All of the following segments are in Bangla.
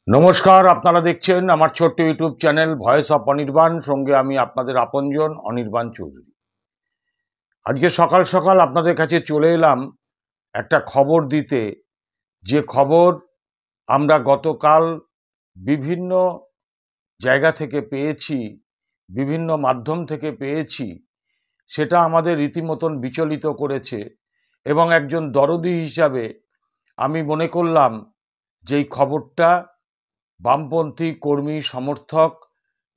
নমস্কার, আপনারা দেখছেন আমার ছোট্ট YouTube channel voice of Anirban. সঙ্গে আমি আপনাদের আপনজন অনির্বাণ চৌধুরী। আজকে সকাল সকাল আপনাদের কাছে চলে এলাম একটা খবর দিতে, যে খবর আমরা গতকাল বিভিন্ন জায়গা থেকে পেয়েছি, বিভিন্ন মাধ্যম থেকে পেয়েছি। সেটা আমাদের রীতিমতন বিচলিত করেছে এবং একজন দরদি হিসাবে আমি মনে করলাম যে এই খবরটা বামপন্থী কর্মী সমর্থক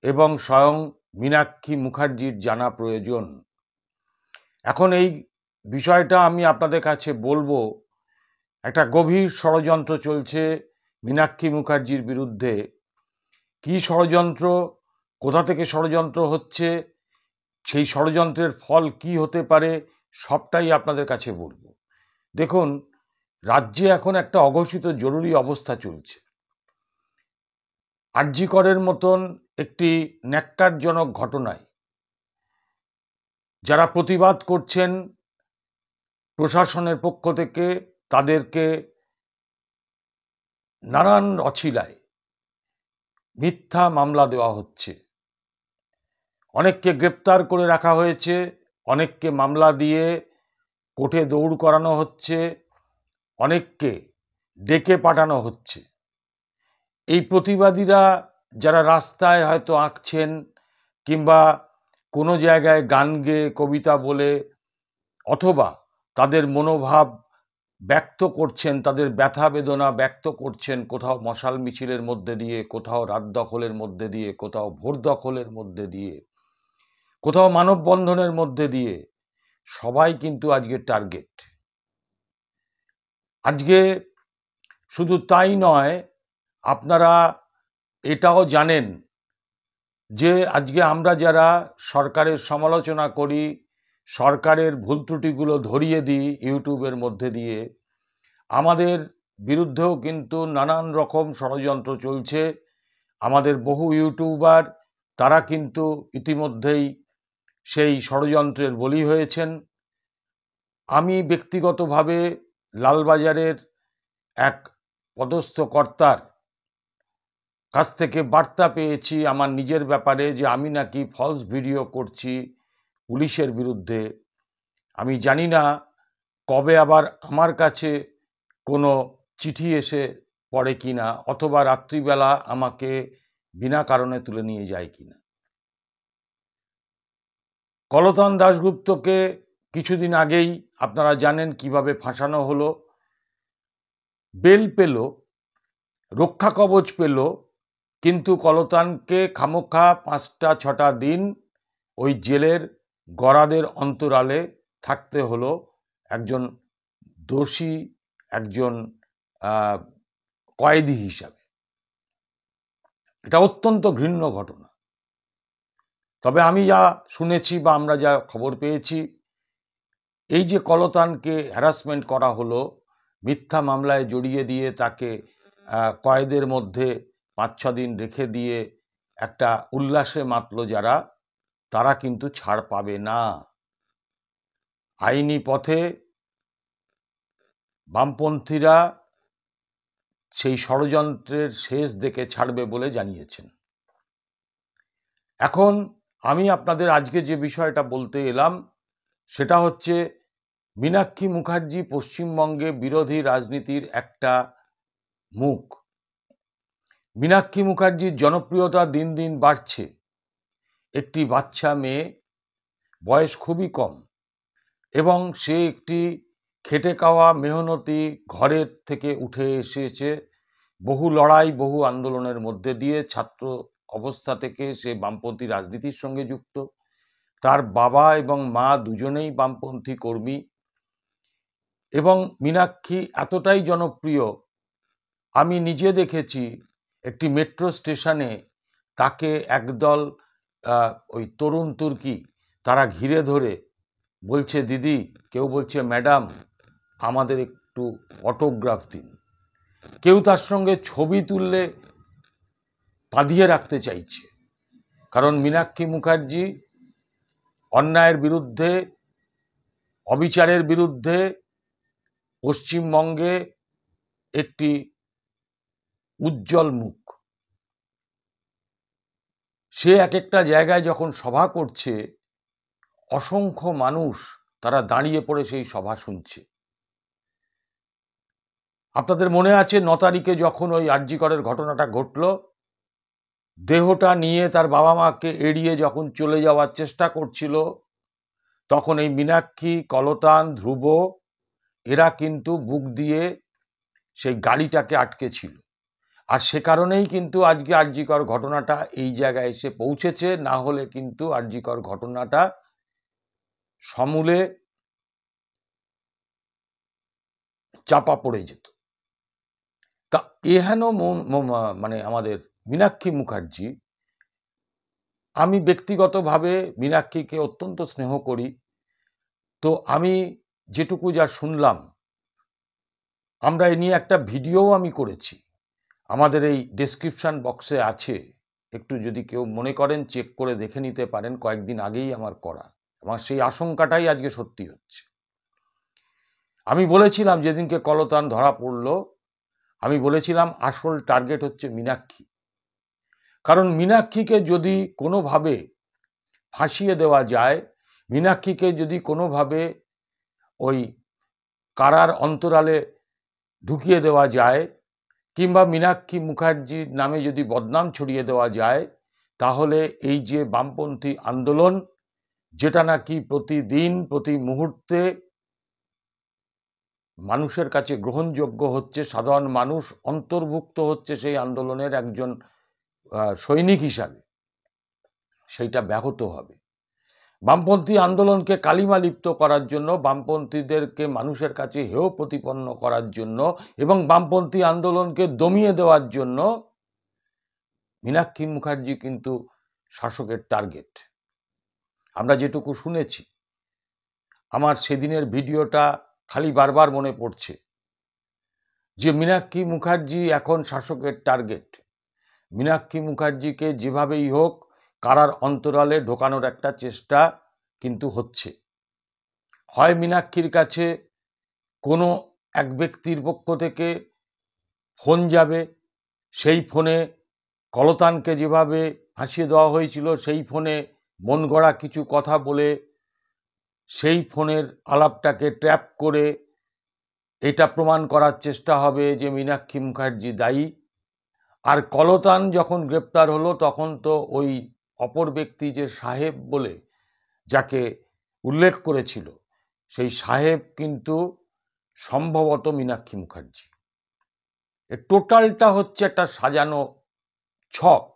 এবং স্বয়ং মীনাক্ষী মুখার্জির জানা প্রয়োজন। এখন এই বিষয়টা আমি আপনাদের কাছে বলবো। একটা গভীর ষড়যন্ত্র চলছে মীনাক্ষী মুখার্জির বিরুদ্ধে। কি ষড়যন্ত্র, কোথা থেকে ষড়যন্ত্র হচ্ছে, সেই ষড়যন্ত্রের ফল কি হতে পারে, সবটাই আপনাদের কাছে বলবো। দেখুন, রাজ্যে এখন একটা অঘোষিত জরুরি অবস্থা চলছে। আরজি করের মতন একটি ন্যক্কারজনক ঘটনায় যারা প্রতিবাদ করছেন, প্রশাসনের পক্ষ থেকে তাদেরকে নানান অছিলায় মিথ্যা মামলা দেওয়া হচ্ছে। অনেককে গ্রেপ্তার করে রাখা হয়েছে, অনেককে মামলা দিয়ে কোর্টে দৌড় করানো হচ্ছে, অনেককে ডেকে পাঠানো হচ্ছে। এই প্রতিবাদীরা যারা রাস্তায় হয়তো আঁকছেন কিংবা কোনো জায়গায় গান গেয়ে কবিতা বলে অথবা তাদের মনোভাব ব্যক্ত করছেন, তাদের ব্যথা বেদনা ব্যক্ত করছেন, কোথাও মশাল মিছিলের মধ্যে দিয়ে, কোথাও রাত দখলের মধ্যে দিয়ে, কোথাও ভোর দখলের মধ্যে দিয়ে, কোথাও মানববন্ধনের মধ্যে দিয়ে, সবাই কিন্তু আজকে টার্গেট। আজকে শুধু তাই নয়, আপনারা এটাও জানেন যে আজকে আমরা যারা সরকারের সমালোচনা করি, সরকারের ভুল ত্রুটিগুলো ধরিয়ে দিই ইউটিউবের মধ্যে দিয়ে, আমাদের বিরুদ্ধেও কিন্তু নানান রকম ষড়যন্ত্র চলছে। আমাদের বহু ইউটিউবার তারা কিন্তু ইতিমধ্যেই সেই ষড়যন্ত্রের বলি হয়েছেন। আমি ব্যক্তিগতভাবে লালবাজারের এক পদস্থ কর্তার কাছ থেকে বার্তা পেয়েছি আমার নিজের ব্যাপারে, যে আমি নাকি ফলস ভিডিও করছি পুলিশের বিরুদ্ধে। আমি জানি না কবে আবার আমার কাছে কোনো চিঠি এসে পড়ে কিনা, অথবা রাত্রিবেলা আমাকে বিনা কারণে তুলে নিয়ে যায় কিনা। কলতান দাশগুপ্তকে কিছুদিন আগেই আপনারা জানেন কিভাবে ফাঁসানো হলো। বেল পেল, রক্ষা কবচ পেল, কিন্তু কলতানকে খামোখা 5-6টা দিন ওই জেলের গরাদের অন্তরালে থাকতে হলো একজন দোষী, একজন কয়েদি হিসাবে। এটা অত্যন্ত ঘৃণ্য ঘটনা। তবে আমি যা শুনেছি বা আমরা যা খবর পেয়েছি, এই যে কলতানকে হ্যারাসমেন্ট করা হলো, মিথ্যা মামলায় জড়িয়ে দিয়ে তাকে কয়েদের মধ্যে 5-6 দিন রেখে দিয়ে একটা উল্লাসে মাতল যারা, তারা কিন্তু ছাড় পাবে না। আইনি পথে বামপন্থীরা সেই ষড়যন্ত্রের শেষ দেখে ছাড়বে বলে জানিয়েছেন। এখন আমি আপনাদের আজকে যে বিষয়টা বলতে এলাম সেটা হচ্ছে, মীনাক্ষী মুখার্জি পশ্চিমবঙ্গে বিরোধী রাজনীতির একটা মুখ। মীনাক্ষী মুখার্জির জনপ্রিয়তা দিন দিন বাড়ছে। একটি বাচ্চা মেয়ে, বয়স খুবই কম, এবং সে একটি খেটে খাওয়া মেহনতি ঘরের থেকে উঠে এসেছে। বহু লড়াই, বহু আন্দোলনের মধ্যে দিয়ে ছাত্র অবস্থা থেকে সে বামপন্থী রাজনীতির সঙ্গে যুক্ত। তার বাবা এবং মা দুজনেই বামপন্থী কর্মী, এবং মীনাক্ষী এতটাই জনপ্রিয়, আমি নিজে দেখেছি একটি মেট্রো স্টেশনে তাকে একদল ওই তরুণ তুর্কি তারা ঘিরে ধরে বলছে, দিদি, কেউ বলছে ম্যাডাম, আমাদের একটু অটোগ্রাফ দিন। কেউ তার সঙ্গে ছবি তুললে বাঁধিয়ে রাখতে চাইছে। কারণ মীনাক্ষী মুখার্জি অন্যায়ের বিরুদ্ধে, অবিচারের বিরুদ্ধে পশ্চিমবঙ্গে একটি উজ্জ্বল মুখ। সে এক একটা জায়গায় যখন সভা করছে, অসংখ্য মানুষ তারা দাঁড়িয়ে পড়ে সেই সভা শুনছে। আপনাদের মনে আছে 9 তারিখে যখন ওই আরজি করের ঘটনাটা ঘটল, দেহটা নিয়ে তার বাবা মাকে এড়িয়ে যখন চলে যাওয়ার চেষ্টা করছিল, তখন এই মীনাক্ষী, কলতান, ধ্রুব এরা কিন্তু বুক দিয়ে সেই গাড়িটাকে আটকে ছিল। আর সে কারণেই কিন্তু আজকে আরজি কর ঘটনাটা এই জায়গায় এসে পৌঁছেছে, না হলে কিন্তু আরজি কর ঘটনাটা সমূলে চাপা পড়ে যেত। তা এহেন মানে আমাদের মীনাক্ষী মুখার্জি, আমি ব্যক্তিগতভাবে মীনাক্ষীকে অত্যন্ত স্নেহ করি। তো আমি যেটুকু যা শুনলাম, আমরা এ নিয়ে একটা ভিডিও আমি করেছি, আমাদের এই ডেসক্রিপশন বক্সে আছে, একটু যদি কেউ মনে করেন চেক করে দেখে নিতে পারেন। কয়েকদিন আগেই আমার করা, আমার সেই আশঙ্কাটাই আজকে সত্যি হচ্ছে। আমি বলেছিলাম যেদিনকে কলতান ধরা পড়ল, আমি বলেছিলাম আসল টার্গেট হচ্ছে মীনাক্ষী। কারণ মীনাক্ষীকে যদি কোনোভাবে ফাঁসিয়ে দেওয়া যায়, মীনাক্ষীকে যদি কোনোভাবে ওই কারার অন্তরালে ঢুকিয়ে দেওয়া যায়, কিংবা মীনাক্ষী মুখার্জির নামে যদি বদনাম ছড়িয়ে দেওয়া যায়, তাহলে এই যে বামপন্থী আন্দোলন, যেটা নাকি প্রতিদিন প্রতি মুহূর্তে মানুষের কাছে গ্রহণযোগ্য হচ্ছে, সাধারণ মানুষ অন্তর্ভুক্ত হচ্ছে সেই আন্দোলনের একজন সৈনিক হিসাবে, সেইটা ব্যাহত হবে। বামপন্থী আন্দোলনকে কালিমা লিপ্ত করার জন্য, বামপন্থীদেরকে মানুষের কাছে হেয় প্রতিপন্ন করার জন্য এবং বামপন্থী আন্দোলনকে দমিয়ে দেওয়ার জন্য মীনাক্ষী মুখার্জি কিন্তু শাসকের টার্গেট। আমরা যেটুকু শুনেছি, আমার সেদিনের ভিডিওটা খালি বারবার মনে পড়ছে যে মীনাক্ষী মুখার্জি এখন শাসকের টার্গেট। মীনাক্ষী মুখার্জিকে যেভাবেই হোক কারার অন্তরালে ঢোকানোর একটা চেষ্টা কিন্তু হচ্ছে। হয় মীনাক্ষীর কাছে কোনো এক ব্যক্তির পক্ষ থেকে ফোন যাবে, সেই ফোনে কলতানকে যেভাবে ফাঁসিয়ে দেওয়া হয়েছিল, সেই ফোনে মন গড়া কিছু কথা বলে সেই ফোনের আলাপটাকে ট্র্যাপ করে এটা প্রমাণ করার চেষ্টা হবে যে মীনাক্ষী মুখার্জি দায়ী। আর কলতান যখন গ্রেপ্তার হলো, তখন তো ওই অপর ব্যক্তি যে সাহেব বলে যাকে উল্লেখ করেছিল, সেই সাহেব কিন্তু সম্ভবত মীনাক্ষী মুখার্জি। টোটালটা হচ্ছে একটা সাজানো ছক।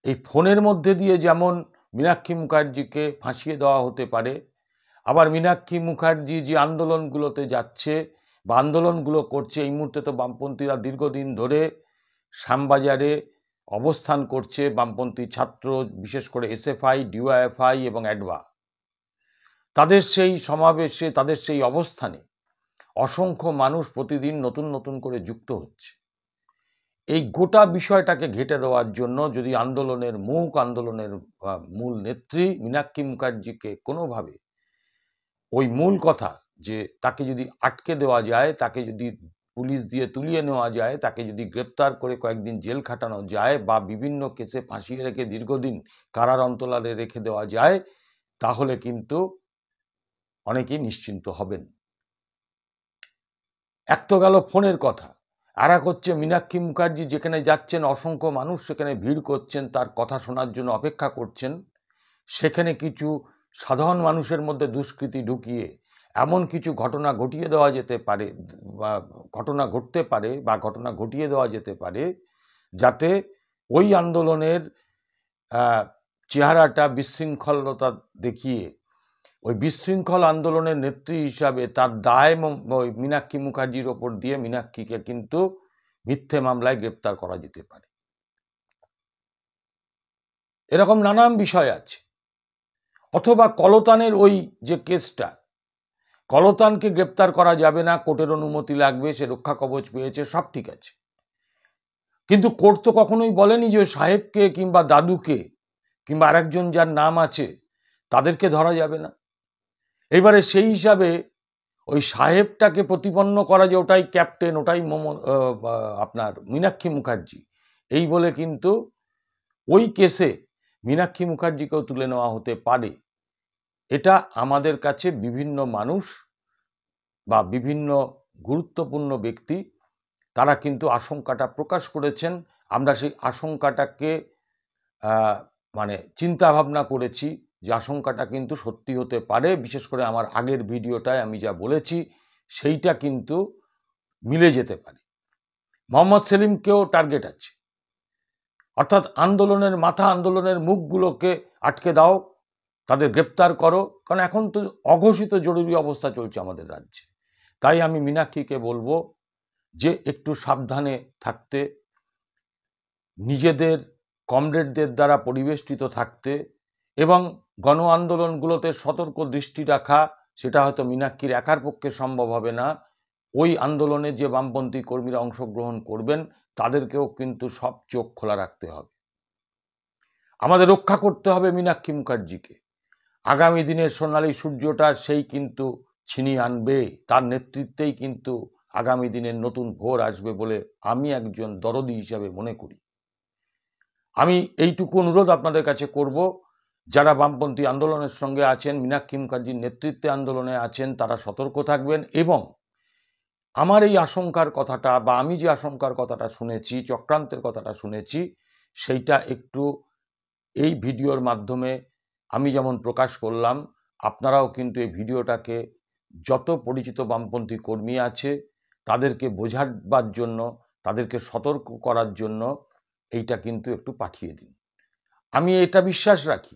এই ফোনের মধ্যে দিয়ে যেমন মীনাক্ষী মুখার্জিকে ফাঁসিয়ে দেওয়া হতে পারে, আবার মীনাক্ষী মুখার্জি যে আন্দোলনগুলোতে যাচ্ছে বা আন্দোলনগুলো করছে, এই মুহূর্তে তো বামপন্থীরা দীর্ঘদিন ধরে শ্যামবাজারে অবস্থান করছে, বামপন্থী ছাত্র, বিশেষ করে এসএফআই, ডিওয়াইএফআই এবং অ্যাডভা, তাদের সেই সমাবেশে, তাদের সেই অবস্থানে অসংখ্য মানুষ প্রতিদিন নতুন নতুন করে যুক্ত হচ্ছে। এই গোটা বিষয়টাকে ঘেঁটে দেওয়ার জন্য যদি আন্দোলনের মূল নেত্রী মীনাক্ষী মুখার্জিকে কোনোভাবে ওই মূল কথা যে তাকে যদি আটকে দেওয়া যায়, তাকে যদি পুলিশ দিয়ে তুলিয়ে নেওয়া যায়, তাকে যদি গ্রেপ্তার করে কয়েকদিন জেল খাটানো যায় বা বিভিন্ন কেসে ফাঁসিয়ে রেখে দীর্ঘদিন কারার অন্তরালে রেখে দেওয়া যায়, তাহলে কিন্তু অনেকেই নিশ্চিন্ত হবেন। এক তো গেল ফোনের কথা, আর এক হচ্ছে মীনাক্ষী মুখার্জি যেখানে যাচ্ছেন, অসংখ্য মানুষ সেখানে ভিড় করছেন, তার কথা শোনার জন্য অপেক্ষা করছেন। সেখানে কিছু সাধারণ মানুষের মধ্যে দুষ্কৃতি ঢুকিয়ে এমন কিছু ঘটনা ঘটিয়ে দেওয়া যেতে পারে, বা ঘটনা ঘটতে পারে বা ঘটনা ঘটিয়ে দেওয়া যেতে পারে, যাতে ওই আন্দোলনের চেহারাটা বিশৃঙ্খলতা দেখিয়ে ওই বিশৃঙ্খল আন্দোলনের নেত্রী হিসাবে তার দায় ওই মীনাক্ষী মুখার্জির ওপর দিয়ে মীনাক্ষীকে কিন্তু মিথ্যে মামলায় গ্রেপ্তার করা যেতে পারে। এরকম নানান বিষয় আছে। অথবা কলতানের ওই যে কেসটা, কলতানকে গ্রেপ্তার করা যাবে না, কোর্টের অনুমতি লাগবে, সে রক্ষা কবচ পেয়েছে, সব ঠিক আছে, কিন্তু কোর্ট তো কখনোই বলেনি যে সাহেবকে কিংবা দাদুকে কিংবা আরেকজন যার নাম আছে তাদেরকে ধরা যাবে না। এবারে সেই হিসাবে ওই সাহেবটাকে প্রতিপন্ন করা যে ওটাই ক্যাপ্টেন, ওটাই আপনার মীনাক্ষী মুখার্জি, এই বলে কিন্তু ওই কেসে মীনাক্ষী মুখার্জিকেও তুলে নেওয়া হতে পারে। এটা আমাদের কাছে বিভিন্ন মানুষ বা বিভিন্ন গুরুত্বপূর্ণ ব্যক্তি তারা কিন্তু আশঙ্কাটা প্রকাশ করেছেন। আমরা সেই আশঙ্কাটাকে মানে চিন্তা ভাবনা করেছি যে আশঙ্কাটা কিন্তু সত্যি হতে পারে। বিশেষ করে আমার আগের ভিডিওটায় আমি যা বলেছি সেইটা কিন্তু মিলে যেতে পারে। মোহাম্মদ সেলিমকেও টার্গেট আছে, অর্থাৎ আন্দোলনের মাথা, আন্দোলনের মুখগুলোকে আটকে দাও, তাদের গ্রেপ্তার করো, কারণ এখন তো অঘোষিত জরুরি অবস্থা চলছে আমাদের রাজ্যে। তাই আমি মীনাক্ষীকে বলবো যে একটু সাবধানে থাকতে, নিজেদের কমরেডদের দ্বারা পরিবেষ্টিত থাকতে এবং গণ আন্দোলনগুলোতে সতর্ক দৃষ্টি রাখা। সেটা হয়তো মীনাক্ষীর একার পক্ষে সম্ভব হবে না। ওই আন্দোলনে যে বামপন্থী কর্মীরা অংশগ্রহণ করবেন তাদেরকেও কিন্তু সব চোখ খোলা রাখতে হবে। আমাদের রক্ষা করতে হবে মীনাক্ষী মুখার্জিকে। আগামী দিনের সোনালী সূর্যটা সেই কিন্তু ছিনিয়ে আনবে, তার নেতৃত্বেই কিন্তু আগামী দিনের নতুন ভোর আসবে বলে আমি একজন দরদি হিসাবে মনে করি। আমি এইটুকু অনুরোধ আপনাদের কাছে করব, যারা বামপন্থী আন্দোলনের সঙ্গে আছেন, মীনাক্ষী মুখার্জির নেতৃত্বে আন্দোলনে আছেন, তারা সতর্ক থাকবেন এবং আমার এই আশঙ্কার কথাটা বা আমি যে আশঙ্কার কথাটা শুনেছি, চক্রান্তের কথাটা শুনেছি, সেইটা একটু এই ভিডিওর মাধ্যমে আমি যেমন প্রকাশ করলাম, আপনারাও কিন্তু এই ভিডিওটাকে যত পরিচিত বামপন্থী কর্মী আছে তাদেরকে বোঝাবার জন্য, তাদেরকে সতর্ক করার জন্য এইটা কিন্তু একটু পাঠিয়ে দিন। আমি এটা বিশ্বাস রাখি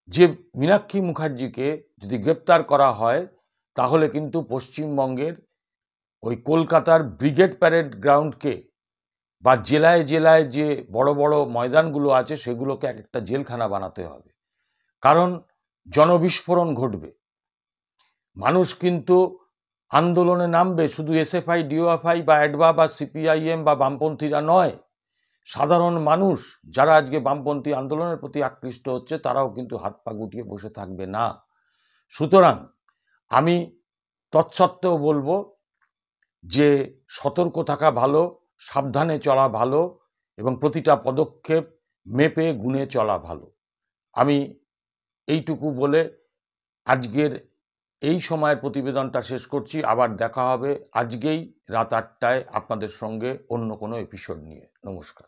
যে মীনাক্ষী মুখার্জিকে যদি গ্রেপ্তার করা হয় তাহলে কিন্তু পশ্চিমবঙ্গের ওই কলকাতার ব্রিগেড প্যারেড গ্রাউন্ডকে বা জেলায় জেলায় যে বড় বড় ময়দানগুলো আছে সেগুলোকে একটা জেলখানা বানাতে হবে। কারণ জনবিস্ফোরণ ঘটবে, মানুষ কিন্তু আন্দোলনে নামবে, শুধু এসএফআই, ডিওএফআই বা অ্যাডভা বা সিপিআইএম বা বামপন্থীরা নয়, সাধারণ মানুষ যারা আজকে বামপন্থী আন্দোলনের প্রতি আকৃষ্ট হচ্ছে তারাও কিন্তু হাত পা গুটিয়ে বসে থাকবে না। সুতরাং আমি তৎসত্ত্বেও বলবো যে সতর্ক থাকা ভালো, সাবধানে চলা ভালো এবং প্রতিটা পদক্ষেপ মেপে গুনে চলা ভালো। আমি এইটুকু বলে আজকের এই সময়ের প্রতিবেদনটা শেষ করছি। আবার দেখা হবে আজকেই রাত 8টায় আপনাদের সঙ্গে অন্য কোনো এপিসোড নিয়ে। নমস্কার।